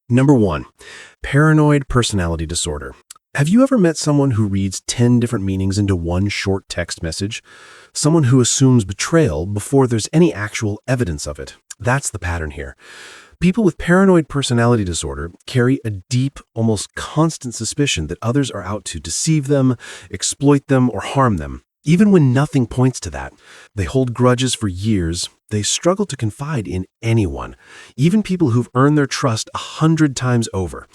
Number 1, paranoid personality disorder. Have you ever met someone who reads 10 different meanings into one short text message? Someone who assumes betrayal before there's any actual evidence of it. That's the pattern here. People with paranoid personality disorder carry a deep, almost constant suspicion that others are out to deceive them, exploit them, or harm them. Even when nothing points to that, they hold grudges for years. They struggle to confide in anyone, even people who've earned their trust 100 times over.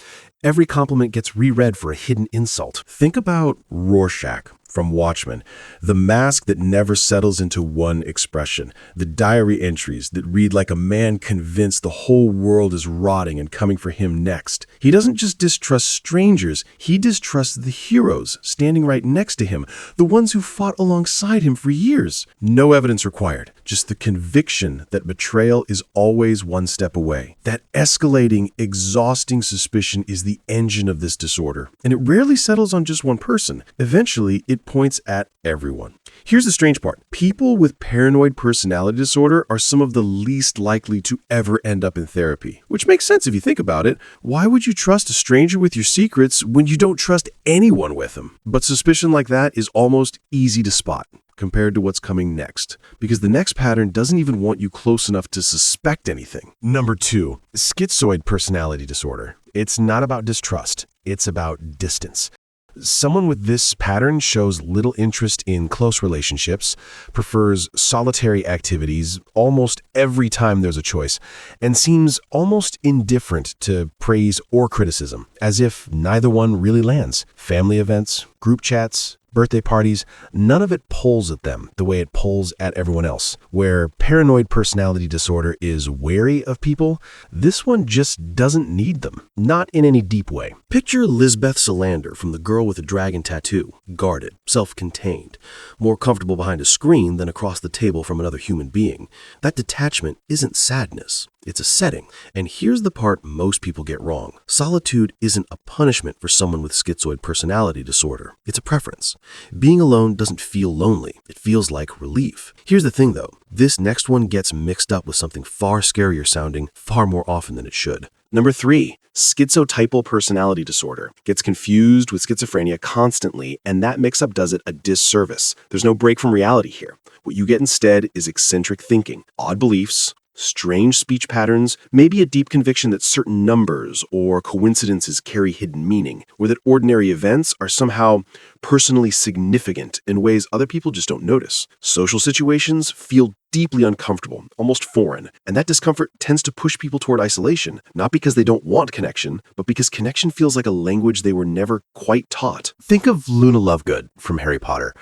Every compliment gets reread for a hidden insult. Think about Rorschach from Watchmen, the mask that never settles into one expression, the diary entries that read like a man convinced the whole world is rotting and coming for him next. He doesn't just distrust strangers, he distrusts the heroes standing right next to him, the ones who fought alongside him for years. No evidence required, just the conviction that betrayal is always one step away. That escalating, exhausting suspicion is the engine of this disorder, and it rarely settles on just one person. Eventually, it points at everyone. Here's the strange part. People with paranoid personality disorder are some of the least likely to ever end up in therapy, which makes sense if you think about it. Why would you trust a stranger with your secrets when you don't trust anyone with them? But suspicion like that is almost easy to spot compared to what's coming next, because the next pattern doesn't even want you close enough to suspect anything. Number 2, schizoid personality disorder. It's not about distrust, it's about distance. Someone with this pattern shows little interest in close relationships, prefers solitary activities almost every time there's a choice, and seems almost indifferent to praise or criticism, as if neither one really lands. Family events, group chats, birthday parties, none of it pulls at them the way it pulls at everyone else. Where paranoid personality disorder is wary of people, this one just doesn't need them, not in any deep way. Picture Lisbeth Salander from The Girl with the Dragon Tattoo, guarded, self-contained, more comfortable behind a screen than across the table from another human being. That detachment isn't sadness. It's a setting. And here's the part most people get wrong. Solitude isn't a punishment for someone with schizoid personality disorder. It's a preference. Being alone doesn't feel lonely. It feels like relief. Here's the thing though. This next one gets mixed up with something far scarier sounding far more often than it should. Number 3, schizotypal personality disorder. Gets confused with schizophrenia constantly, and that mix-up does it a disservice. There's no break from reality here. What you get instead is eccentric thinking, odd beliefs, strange speech patterns, maybe a deep conviction that certain numbers or coincidences carry hidden meaning, or that ordinary events are somehow personally significant in ways other people just don't notice. Social situations feel deeply uncomfortable, almost foreign, and that discomfort tends to push people toward isolation, not because they don't want connection, but because connection feels like a language they were never quite taught. Think of Luna Lovegood from Harry Potter.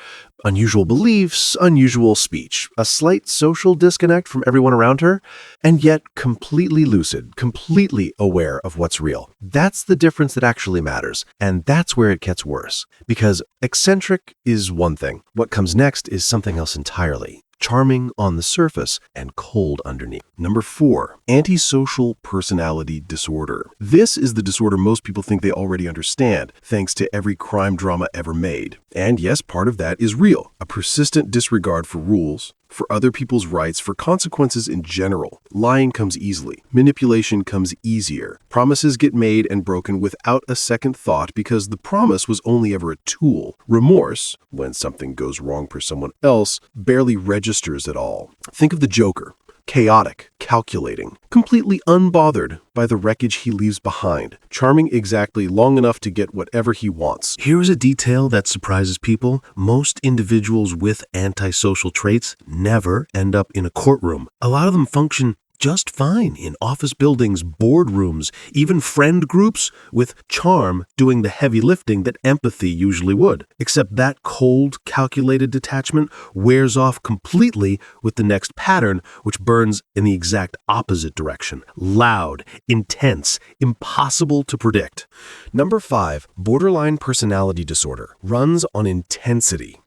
Unusual beliefs, unusual speech, a slight social disconnect from everyone around her, and yet completely lucid, completely aware of what's real. That's the difference that actually matters, and that's where it gets worse. Because eccentric is one thing. What comes next is something else entirely. Charming on the surface and cold underneath. Number 4, antisocial personality disorder. This is the disorder most people think they already understand, thanks to every crime drama ever made. And yes, part of that is real. A persistent disregard for rules, for other people's rights, for consequences in general. Lying comes easily. Manipulation comes easier. Promises get made and broken without a second thought because the promise was only ever a tool. Remorse, when something goes wrong for someone else, barely registers at all. Think of the Joker. Chaotic, calculating, completely unbothered by the wreckage he leaves behind, charming exactly long enough to get whatever he wants. Here's a detail that surprises people. Most individuals with antisocial traits never end up in a courtroom. A lot of them function just fine in office buildings, boardrooms, even friend groups, with charm doing the heavy lifting that empathy usually would. Except that cold, calculated detachment wears off completely with the next pattern, which burns in the exact opposite direction. Loud, intense, impossible to predict. Number 5, borderline personality disorder runs on intensity.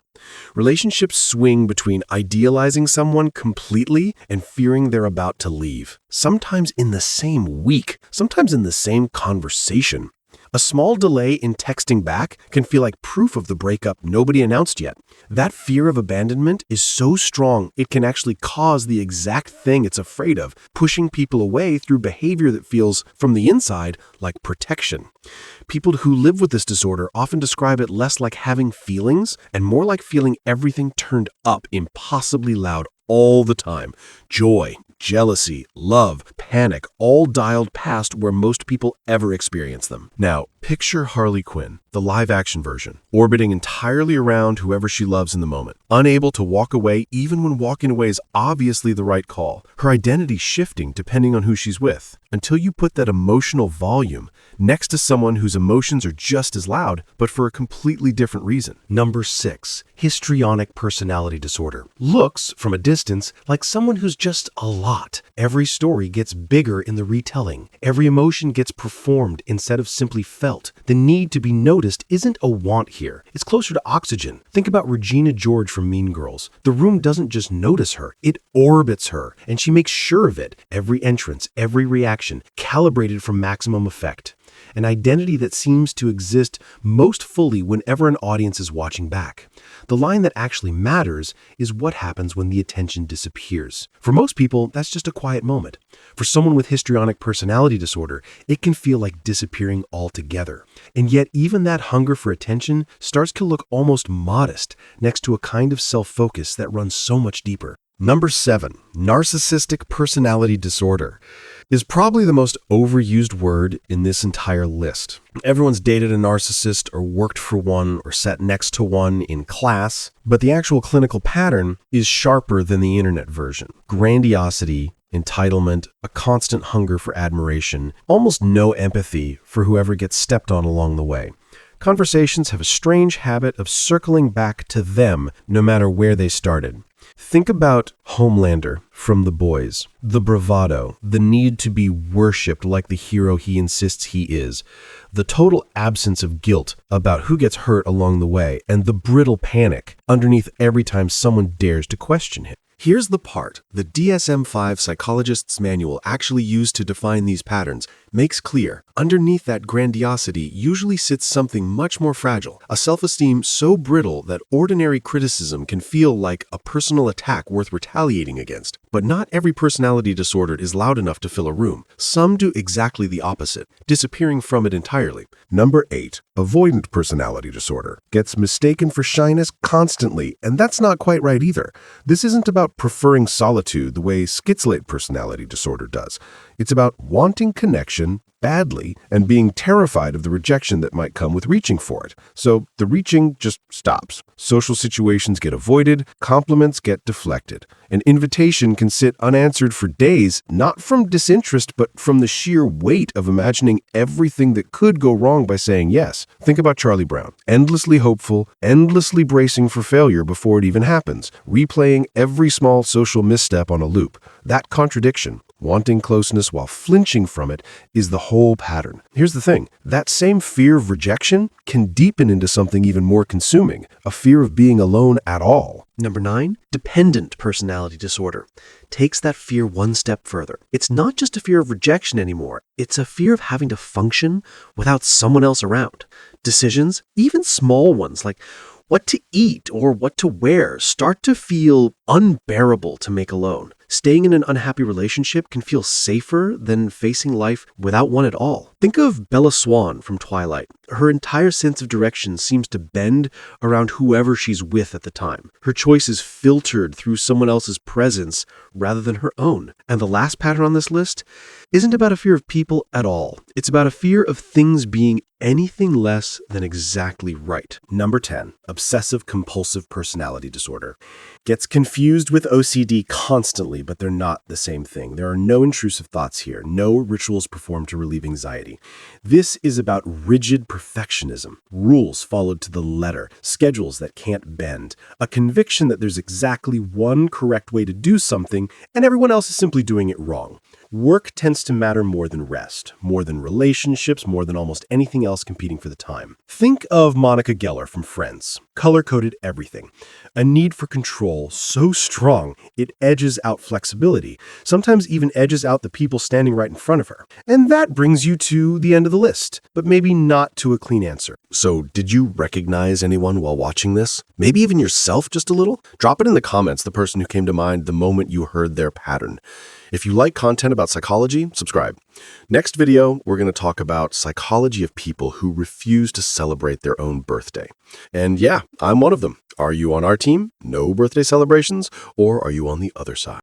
Relationships swing between idealizing someone completely and fearing they're about to leave. Sometimes in the same week, sometimes in the same conversation. A small delay in texting back can feel like proof of the breakup nobody announced yet. That fear of abandonment is so strong it can actually cause the exact thing it's afraid of, pushing people away through behavior that feels, from the inside, like protection. People who live with this disorder often describe it less like having feelings and more like feeling everything turned up impossibly loud all the time. Joy, jealousy, love, panic, all dialed past where most people ever experience them. Now, picture Harley Quinn, the live-action version, orbiting entirely around whoever she loves in the moment, unable to walk away even when walking away is obviously the right call, her identity shifting depending on who she's with, until you put that emotional volume next to someone whose emotions are just as loud, but for a completely different reason. Number 6, histrionic personality disorder. Looks, from a distance, like someone who's just a lot. Every story gets bigger in the retelling. Every emotion gets performed instead of simply felt. The need to be noticed isn't a want here. It's closer to oxygen. Think about Regina George from Mean Girls. The room doesn't just notice her, it orbits her, and she makes sure of it. Every entrance, every reaction, calibrated for maximum effect. An identity that seems to exist most fully whenever an audience is watching back. The line that actually matters is what happens when the attention disappears. For most people, that's just a quiet moment. For someone with histrionic personality disorder, it can feel like disappearing altogether. And yet, even that hunger for attention starts to look almost modest next to a kind of self-focus that runs so much deeper. Number 7, narcissistic personality disorder, is probably the most overused word in this entire list. Everyone's dated a narcissist or worked for one or sat next to one in class, but the actual clinical pattern is sharper than the internet version. Grandiosity, entitlement, a constant hunger for admiration, almost no empathy for whoever gets stepped on along the way. Conversations have a strange habit of circling back to them no matter where they started. Think about Homelander from The Boys. The bravado, the need to be worshipped like the hero he insists he is, the total absence of guilt about who gets hurt along the way, and the brittle panic underneath every time someone dares to question him. Here's the part the DSM-5 psychologist's manual actually used to define these patterns makes clear. Underneath that grandiosity usually sits something much more fragile, a self-esteem so brittle that ordinary criticism can feel like a personal attack worth retaliating against. But not every personality disorder is loud enough to fill a room. Some do exactly the opposite, disappearing from it entirely. Number 8, avoidant personality disorder. Gets mistaken for shyness constantly, and that's not quite right either. This isn't about preferring solitude the way schizophrenic personality disorder does. It's about wanting connection badly and being terrified of the rejection that might come with reaching for it. So the reaching just stops. Social situations get avoided, compliments get deflected. An invitation can sit unanswered for days, not from disinterest, but from the sheer weight of imagining everything that could go wrong by saying yes. Think about Charlie Brown. Endlessly hopeful, endlessly bracing for failure before it even happens, replaying every small social misstep on a loop. That contradiction, wanting closeness while flinching from it, is the whole pattern. Here's the thing. That same fear of rejection can deepen into something even more consuming, a fear of being alone at all. Number 9, dependent personality disorder, takes that fear one step further. It's not just a fear of rejection anymore. It's a fear of having to function without someone else around. Decisions, even small ones like what to eat or what to wear, start to feel unbearable to make alone. Staying in an unhappy relationship can feel safer than facing life without one at all. Think of Bella Swan from Twilight. Her entire sense of direction seems to bend around whoever she's with at the time. Her choice is filtered through someone else's presence rather than her own. And the last pattern on this list isn't about a fear of people at all. It's about a fear of things being anything less than exactly right. Number 10, obsessive-compulsive personality disorder. Gets confused with OCD constantly, but they're not the same thing. There are no intrusive thoughts here, no rituals performed to relieve anxiety. This is about rigid perfectionism, rules followed to the letter, schedules that can't bend, a conviction that there's exactly one correct way to do something and everyone else is simply doing it wrong. Work tends to matter more than rest, more than relationships, more than almost anything else competing for the time. Think of Monica Geller from Friends. Color-coded everything. A need for control so strong it edges out flexibility, sometimes even edges out the people standing right in front of her. And that brings you to the end of the list, but maybe not to a clean answer. So, did you recognize anyone while watching this? Maybe even yourself just a little? Drop it in the comments, the person who came to mind the moment you heard their pattern. If you like content about psychology, subscribe. Next video, we're going to talk about psychology of people who refuse to celebrate their own birthday. And yeah, I'm one of them. Are you on our team? No birthday celebrations? Or are you on the other side?